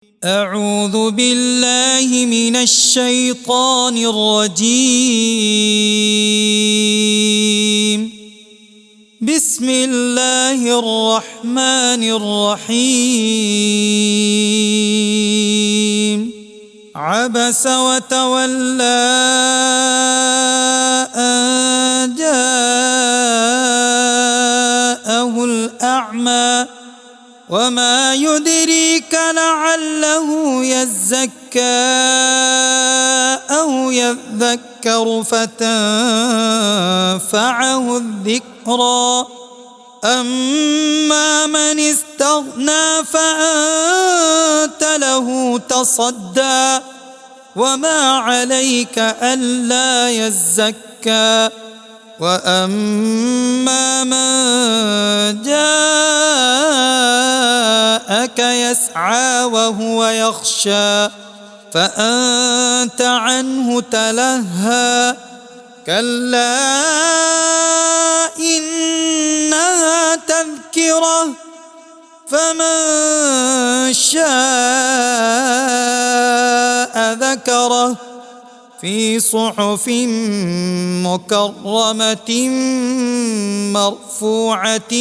أعوذ بالله من الشيطان الرجيم. بسم الله الرحمن الرحيم. عبس وتولى أن جاءه الأعمى وما يدريك لعله يزكى أو يذكر فتنفعه الذكرى. أما من استغنى فأنت له تصدى وما عليك ألا يزكى. وأما من جاءك يسعى وهو يخشى فأنت عنه تلهى. كلا إنها تذكرة فمن شاء ذكره في صحف مكرمة مرفوعة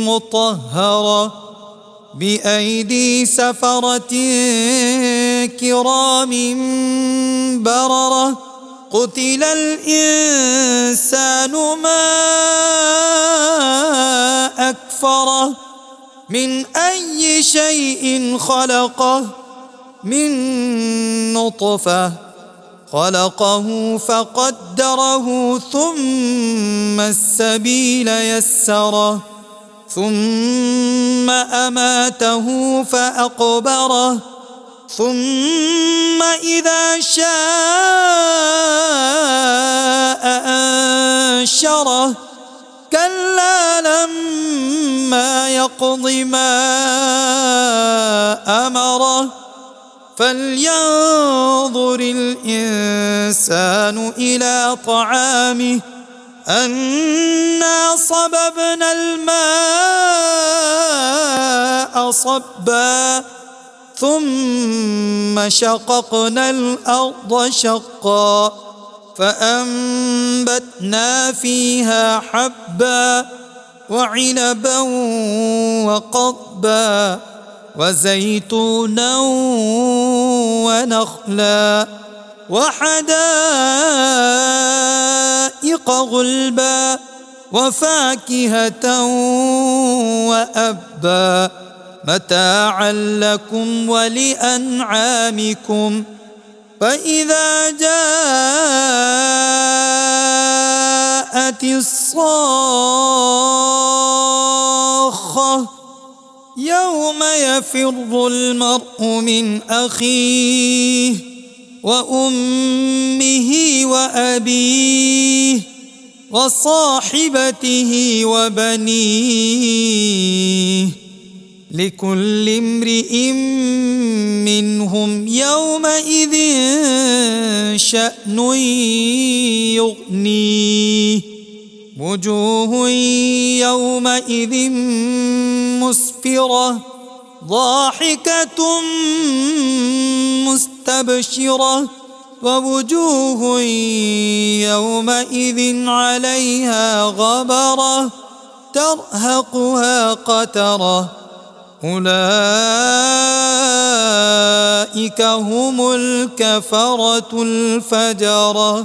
مطهرة بأيدي سفرة كرام بررة. قتل الإنسان ما أكفره من أي شيء خلقه من نطفة خلقه فقدره ثم السبيل يسره ثم أماته فأقبره ثم إذا شاء أنشره. كلا لما يقض ما أمره فلينظر الإنسان إلى طعامه أنا صببنا الماء صبا ثم شققنا الأرض شقا فأنبتنا فيها حبا وعنبا وقضبا وزيتونا ونخلا وحدائق غلبا وفاكهة وأبا متاعا لكم ولأنعامكم. فإذا جاءت الصاخة يوم يفر المرء من أخيه وأمه وأبيه وصاحبته وبنيه لكل امرئ منهم يومئذ شأن يغنيه. وجوه يومئذ مسفرة ضاحكة مستبشرة ووجوه يومئذ عليها غبرة ترهقها قترة. أولئك هم الكفرة الفجرة.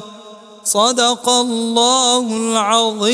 صدق الله العظيم.